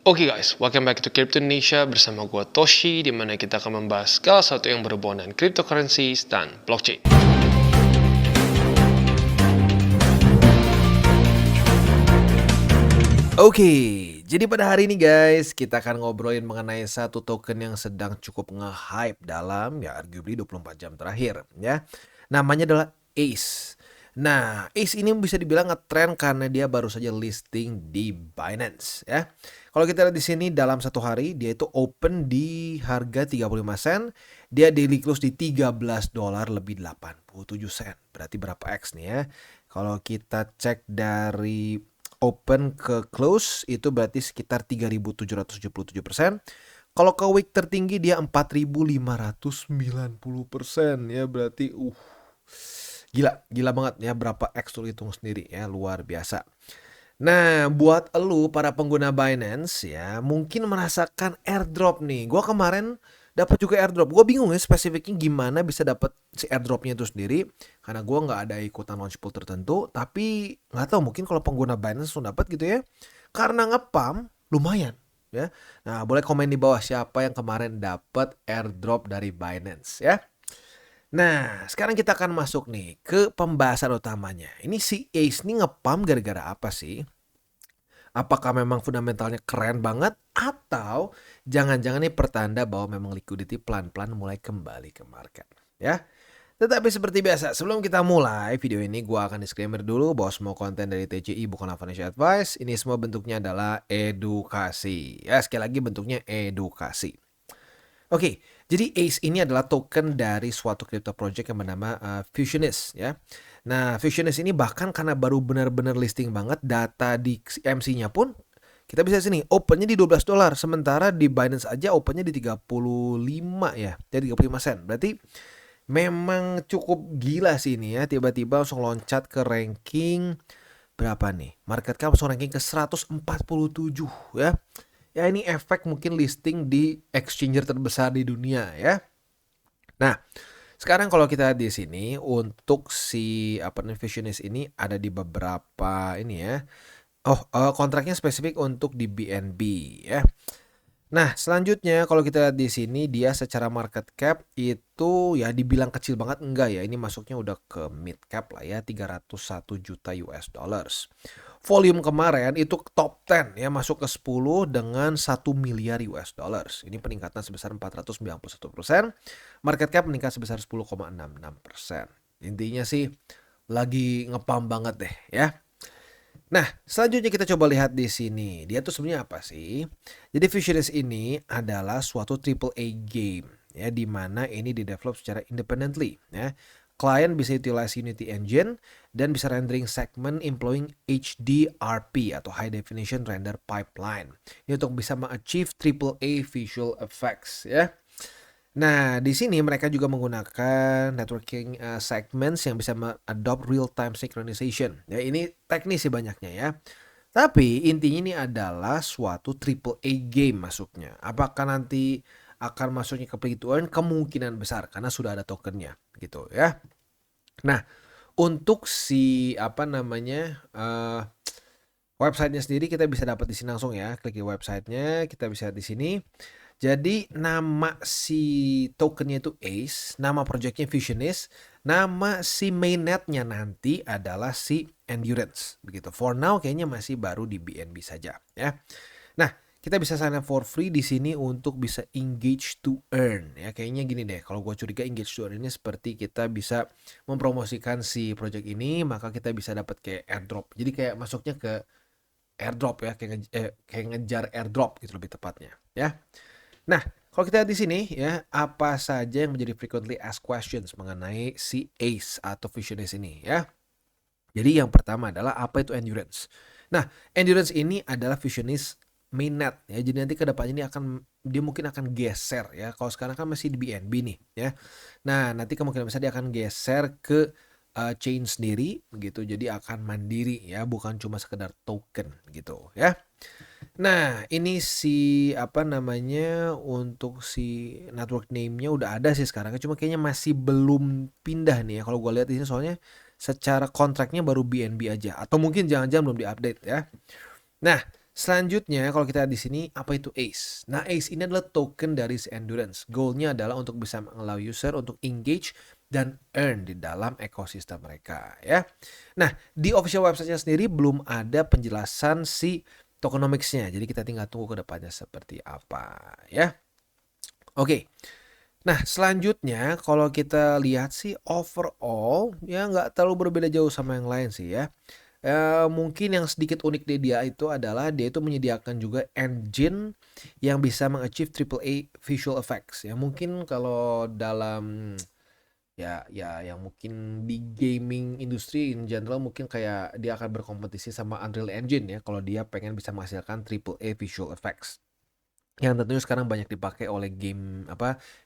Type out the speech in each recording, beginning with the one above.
Oke guys, welcome back to Crypto Indonesia bersama gue Toshi, di mana kita akan membahas segala sesuatu yang berhubungan dengan cryptocurrencies dan blockchain. Oke, jadi pada hari ini guys, kita akan ngobrolin mengenai satu token yang sedang cukup nge-hype dalam arguably 24 jam terakhir ya. Namanya adalah ACE. Nah, ACE ini bisa dibilang ngetrend karena dia baru saja listing di Binance ya. Kalau kita lihat di sini dalam satu hari dia itu open di harga 35 sen, dia daily close di 13 dolar lebih 87 sen. Berarti berapa X nih ya? Kalau kita cek dari open ke close itu berarti sekitar 3.777%. Kalau ke week tertinggi dia 4.590% ya, berarti gila banget ya, berapa X tuh hitung sendiri ya, luar biasa. Nah, buat elu para pengguna Binance ya, mungkin merasakan airdrop nih. Gua kemarin dapat juga airdrop. Gue bingung ya spesifiknya gimana bisa dapat si airdropnya itu sendiri, karena gue nggak ada ikutan launch pool tertentu. Tapi nggak tahu, mungkin kalau pengguna Binance langsung dapat gitu ya, karena ngepam lumayan ya. Nah, boleh komen di bawah siapa yang kemarin dapat airdrop dari Binance ya. Nah, sekarang kita akan masuk nih ke pembahasan utamanya. Ini si Ace nih ngepam gara-gara apa sih? Apakah memang fundamentalnya keren banget, atau jangan-jangan nih pertanda bahwa memang liquidity pelan-pelan mulai kembali ke market ya. Tetapi seperti biasa, sebelum kita mulai video ini, gua akan disclaimer dulu bahwa semua konten dari TCI bukanlah financial advice. Ini semua bentuknya adalah edukasi ya, sekali lagi bentuknya edukasi. Oke, jadi ACE ini adalah token dari suatu crypto project yang bernama Fusionist ya. Nah, Fusionist ini bahkan karena baru benar-benar listing banget, data di MC-nya pun kita bisa sini opennya di 12 dolar, sementara di Binance aja opennya di 35 ya, jadi 35 sen. Berarti memang cukup gila sih ini ya, tiba-tiba langsung loncat ke ranking berapa nih? Market cap langsung ranking ke 147 ya. Ya, ini efek mungkin listing di exchanger terbesar di dunia ya. Nah, sekarang kalau kita lihat di sini untuk si Fusionist ini ada di beberapa ini ya. Kontraknya spesifik untuk di BNB ya. Nah, selanjutnya kalau kita lihat di sini dia secara market cap itu ya dibilang kecil banget enggak ya. Ini masuknya udah ke mid cap lah ya, 301 juta US dollars. Volume kemarin itu top 10 ya, masuk ke 10 dengan 1 miliar US dollars. Ini peningkatan sebesar 491%. Market cap meningkat sebesar 10,66%. Intinya sih lagi ngepam banget deh ya. Nah, selanjutnya kita coba lihat di sini. Dia tuh sebenarnya apa sih? Jadi Fusionist ini adalah suatu AAA game ya, di mana ini didevelop secara independently ya. Klien bisa utilize Unity Engine dan bisa rendering segment employing HDRP atau High Definition Render Pipeline. Ini untuk bisa mengachieve AAA visual effects ya. Nah, di sini mereka juga menggunakan networking segments yang bisa adopt real-time synchronization. Ya, ini teknis sih banyaknya ya. Tapi intinya ini adalah suatu AAA game masuknya. Apakah nanti akan masuknya ke play to earn? Kemungkinan besar karena sudah ada tokennya gitu ya. Nah, untuk si websitenya sendiri kita bisa dapat di sini langsung ya. Klik di websitenya, kita bisa di sini. Jadi nama si tokennya itu ACE, nama projectnya Fusionist, nama si mainnetnya nanti adalah si Endurance. Begitu. For now kayaknya masih baru di BNB saja ya. Nah, kita bisa sign up for free di sini untuk bisa engage to earn ya. Kayaknya gini deh, kalau gue curiga engage to earn ini seperti kita bisa mempromosikan si project ini, maka kita bisa dapat kayak airdrop. Jadi kayak masuknya ke airdrop ya, kayak ngejar airdrop gitu lebih tepatnya ya. Nah, kalau kita lihat di sini ya, apa saja yang menjadi frequently asked questions mengenai si ACE atau Fusionist ini ya. Jadi yang pertama adalah apa itu Endurance. Nah, Endurance ini adalah Fusionist mainnet ya. Jadi nanti ke depannya ini dia mungkin akan geser ya. Kalau sekarang kan masih di BNB nih ya. Nah, nanti kemungkinan besar dia akan geser ke chain sendiri gitu. Jadi akan mandiri ya, bukan cuma sekedar token gitu ya. Nah, ini untuk si network name-nya udah ada sih sekarang, cuma kayaknya masih belum pindah nih ya. Kalau gue lihat di sini soalnya secara kontraknya baru BNB aja, atau mungkin jangan-jangan belum diupdate ya. Nah, Selanjutnya kalau kita di sini apa itu ACE? Nah, ACE ini adalah token dari si Endurance. Goalnya adalah untuk bisa mengallow user untuk engage dan earn di dalam ekosistem mereka ya. Nah, di official website-nya sendiri belum ada penjelasan si tokenomics-nya. Jadi kita tinggal tunggu ke depannya seperti apa ya. Oke. Nah, selanjutnya kalau kita lihat sih overall ya nggak terlalu berbeda jauh sama yang lain sih ya. Mungkin yang sedikit unik di dia itu adalah dia itu menyediakan juga engine yang bisa meng-achieve AAA visual effects ya. Mungkin kalau dalam ya yang mungkin di gaming industri in general mungkin kayak dia akan berkompetisi sama Unreal Engine ya kalau dia pengen bisa menghasilkan AAA visual effects. Yang tentunya sekarang banyak dipakai oleh game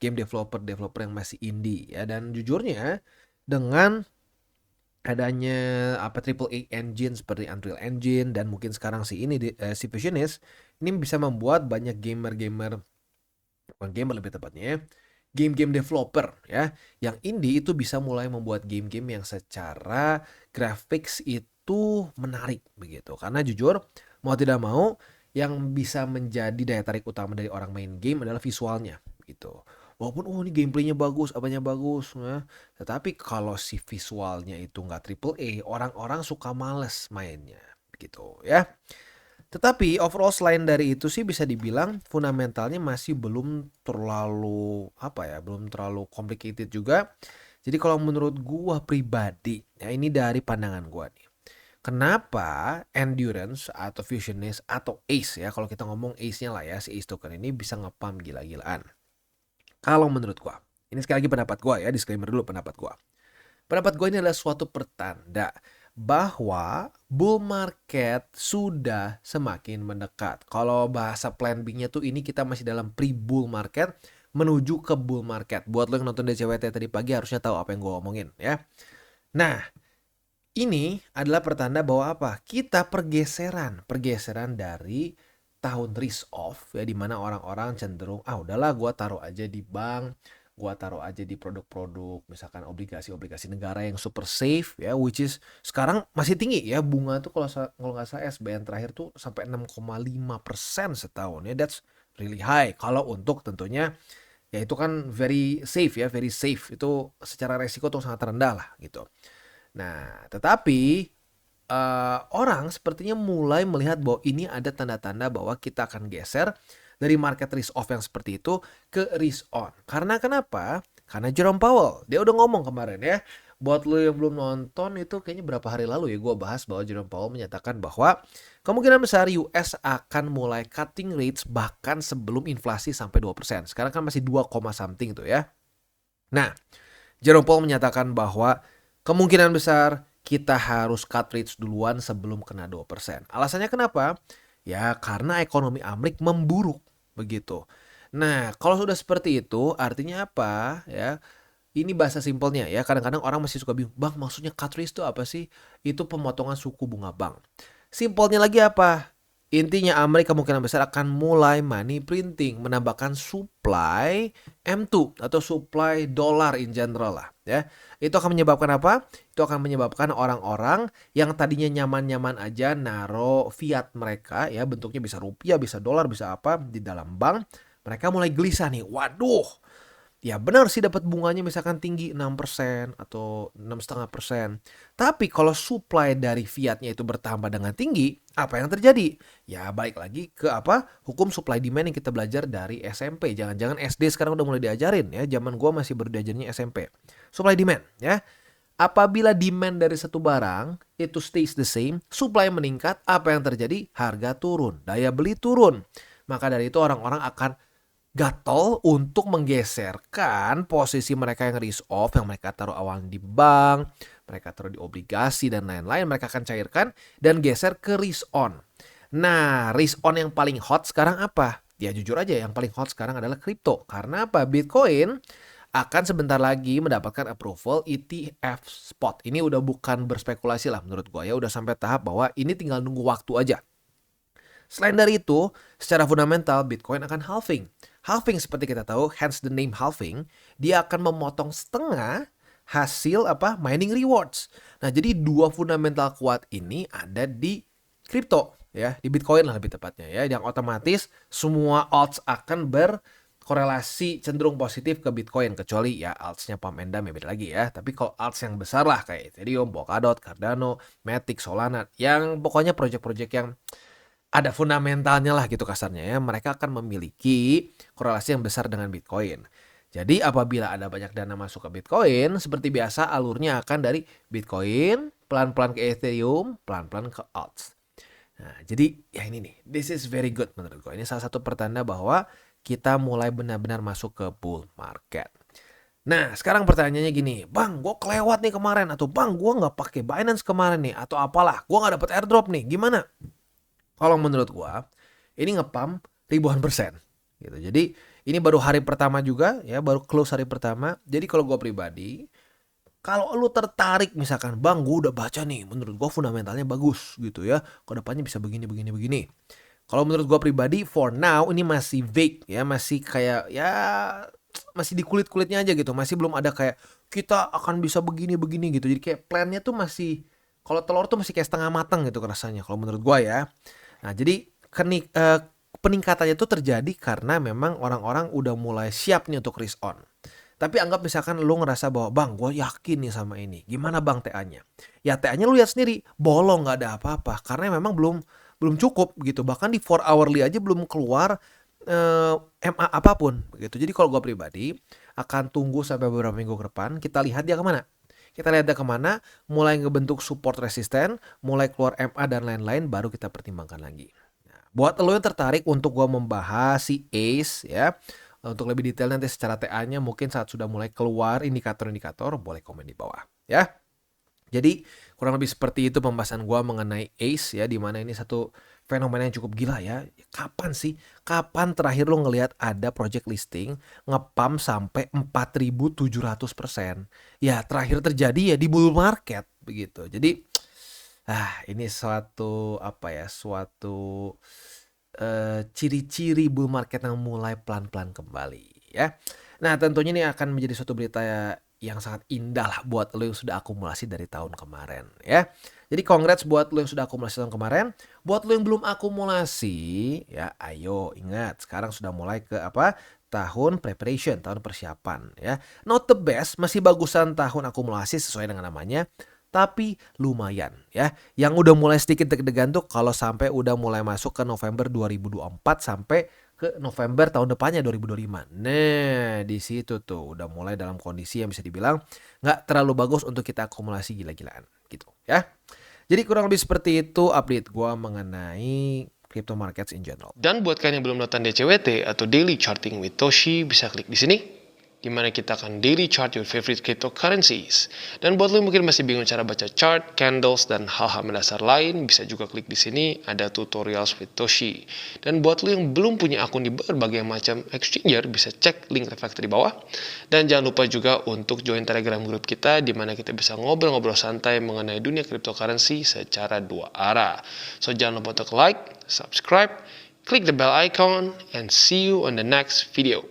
developer yang masih indie ya, dan jujurnya dengan adanya triple A engine seperti Unreal Engine dan mungkin sekarang si Fusionist ini bisa membuat banyak bukan gamer lebih tepatnya, game-game developer ya, yang indie itu bisa mulai membuat game-game yang secara graphics itu menarik begitu. Karena jujur, mau tidak mau, yang bisa menjadi daya tarik utama dari orang main game adalah visualnya gitu. Walaupun ini gameplaynya bagus, apanya bagus ya. Tetapi kalau si visualnya itu nggak triple A, orang-orang suka males mainnya gitu ya. Tetapi overall selain dari itu sih bisa dibilang fundamentalnya masih belum terlalu belum terlalu complicated juga. Jadi kalau menurut gua pribadi, ya ini dari pandangan gua nih. Kenapa Endurance atau Fusionist atau Ace ya, kalau kita ngomong Ace-nya lah ya, si Ace token ini bisa ngepump gila-gilaan. Kalau menurut gua, ini sekali lagi pendapat gua ya, disclaimer dulu pendapat gua. Pendapat gue ini adalah suatu pertanda bahwa bull market sudah semakin mendekat. Kalau bahasa plan B-nya tuh ini kita masih dalam pre-bull market menuju ke bull market. Buat lo yang nonton DCWT tadi pagi harusnya tahu apa yang gue omongin ya. Nah, ini adalah pertanda bahwa apa? Kita pergeseran dari tahun risk off ya, dimana orang-orang cenderung udahlah gua taruh aja di bank, gua taruh aja di produk-produk misalkan obligasi negara yang super safe ya, which is sekarang masih tinggi ya bunga tuh, kalau nggak salah SBN terakhir tuh sampai 6,5% setahun ya, that's really high. Kalau untuk tentunya ya itu kan very safe itu secara resiko tuh sangat rendah lah gitu. Nah, tetapi orang sepertinya mulai melihat bahwa ini ada tanda-tanda bahwa kita akan geser dari market risk off yang seperti itu ke risk on. Karena kenapa? Karena Jerome Powell, dia udah ngomong kemarin ya. Buat lo yang belum nonton itu kayaknya berapa hari lalu ya gue bahas bahwa Jerome Powell menyatakan bahwa kemungkinan besar US akan mulai cutting rates bahkan sebelum inflasi sampai 2%. Sekarang kan masih 2, something tuh ya. Nah, Jerome Powell menyatakan bahwa kemungkinan besar kita harus cut rates duluan sebelum kena 2%. Alasannya kenapa? Ya karena ekonomi Amerika memburuk begitu. Nah, kalau sudah seperti itu artinya apa ya? Ini bahasa simpelnya ya, kadang-kadang orang masih suka bingung, "Bang, maksudnya cut rates itu apa sih?" Itu pemotongan suku bunga bank. Simpelnya lagi apa? Intinya Amerika kemungkinan besar akan mulai money printing, menambahkan supply M2 atau supply dolar in general lah ya. Itu akan menyebabkan apa? Itu akan menyebabkan orang-orang yang tadinya nyaman-nyaman aja naro fiat mereka ya, bentuknya bisa rupiah, bisa dolar, bisa apa di dalam bank, mereka mulai gelisah nih. Waduh, ya benar sih dapat bunganya misalkan tinggi 6% atau 6,5%. Tapi kalau supply dari fiatnya itu bertambah dengan tinggi, apa yang terjadi? Ya balik lagi ke hukum supply demand yang kita belajar dari SMP. Jangan-jangan SD sekarang udah mulai diajarin ya. Zaman gua masih baru diajarinnya SMP. Supply demand ya. Apabila demand dari satu barang itu stays the same, supply meningkat, apa yang terjadi? Harga turun, daya beli turun. Maka dari itu orang-orang akan gatel untuk menggeserkan posisi mereka yang risk off, yang mereka taruh awalnya di bank, mereka taruh di obligasi dan lain-lain, mereka akan cairkan dan geser ke risk on. Nah, risk on yang paling hot sekarang apa? Ya jujur aja yang paling hot sekarang adalah kripto. Karena apa? Bitcoin akan sebentar lagi mendapatkan approval ETF spot. Ini udah bukan berspekulasi lah menurut gua ya, udah sampai tahap bahwa ini tinggal nunggu waktu aja. Selain dari itu, secara fundamental Bitcoin akan halving. Halving seperti kita tahu, hence the name halving, dia akan memotong setengah hasil mining rewards. Nah, jadi dua fundamental kuat ini ada di kripto. ya, di Bitcoin lah lebih tepatnya ya, yang otomatis semua alts akan berkorelasi cenderung positif ke Bitcoin, kecuali ya alts-nya pump and dump ya beda lagi ya. Tapi kalau alts yang besar lah kayak Ethereum, Polkadot, Cardano, Matic, Solana, yang pokoknya project-project yang ada fundamentalnya lah gitu kasarnya ya, mereka akan memiliki korelasi yang besar dengan Bitcoin. Jadi apabila ada banyak dana masuk ke Bitcoin, seperti biasa alurnya akan dari Bitcoin, pelan-pelan ke Ethereum, pelan-pelan ke alts. Nah, jadi ya ini nih, this is very good menurut gue. Ini salah satu pertanda bahwa kita mulai benar-benar masuk ke bull market. Nah, sekarang pertanyaannya gini, Bang, gue kelewat nih kemarin, atau Bang, gue nggak pakai Binance kemarin nih, atau apalah, gue nggak dapet airdrop nih, gimana? Kalau menurut gue, ini ngepump ribuan persen. Gitu. Jadi ini baru hari pertama juga, ya, baru close hari pertama. Jadi kalau gue pribadi, kalau lu tertarik misalkan, Bang, gue udah baca nih, menurut gue fundamentalnya bagus gitu ya, ke depannya bisa begini, begini, begini. Kalau menurut gue pribadi, for now ini masih vague ya, masih kayak ya masih di kulit-kulitnya aja gitu, masih belum ada kayak kita akan bisa begini, begini gitu. Jadi kayak plannya tuh masih, kalau telur tuh masih kayak setengah matang gitu rasanya, kalau menurut gue ya. Nah, jadi peningkatannya tuh terjadi karena memang orang-orang udah mulai siap nih untuk risk on. Tapi anggap misalkan lu ngerasa bahwa Bang, gue yakin nih sama ini. Gimana Bang TA-nya? Ya TA-nya lu lihat sendiri, bolong, nggak ada apa-apa. Karena memang belum cukup gitu. Bahkan di 4 hourly aja belum keluar MA apapun begitu. Jadi kalau gue pribadi akan tunggu sampai beberapa minggu ke depan. Kita lihat dia kemana. Kita lihat dia kemana, mulai ngebentuk support resisten, mulai keluar MA dan lain-lain, baru kita pertimbangkan lagi. Nah, buat lo yang tertarik untuk gue membahas si ACE ya, untuk lebih detail nanti secara TA-nya mungkin saat sudah mulai keluar indikator-indikator, boleh komen di bawah ya. Jadi kurang lebih seperti itu pembahasan gue mengenai ACE ya, dimana ini satu fenomena yang cukup gila ya. Kapan sih? Kapan terakhir lo ngelihat ada project listing ngepump sampai 4.700%? Ya terakhir terjadi ya di bull market begitu. Jadi ini suatu ciri-ciri bull market yang mulai pelan-pelan kembali ya. Nah tentunya ini akan menjadi suatu berita yang sangat indah lah buat lo yang sudah akumulasi dari tahun kemarin ya. Jadi congrats buat lo yang sudah akumulasi tahun kemarin. Buat lo yang belum akumulasi ya, ayo ingat sekarang sudah mulai ke tahun preparation, tahun persiapan ya. Not the best, masih bagusan tahun akumulasi sesuai dengan namanya. Tapi lumayan ya. Yang udah mulai sedikit deg-degan tuh kalau sampai udah mulai masuk ke November 2024 sampai ke November tahun depannya 2025. Nah, di situ tuh udah mulai dalam kondisi yang bisa dibilang nggak terlalu bagus untuk kita akumulasi gila-gilaan gitu ya. Jadi kurang lebih seperti itu update gua mengenai crypto markets in general. Dan buat kalian yang belum nonton DCWT atau Daily Charting with Toshi, bisa klik di sini, dimana kita akan daily chart your favorite cryptocurrencies. Dan buat lo yang mungkin masih bingung cara baca chart, candles, dan hal-hal mendasar lain, bisa juga klik di sini, ada tutorials with Toshi. Dan buat lo yang belum punya akun di berbagai macam exchanger, bisa cek link reflektor di bawah. Dan jangan lupa juga untuk join Telegram group kita, dimana kita bisa ngobrol-ngobrol santai mengenai dunia cryptocurrency secara dua arah. So jangan lupa untuk like, subscribe, click the bell icon, and see you on the next video.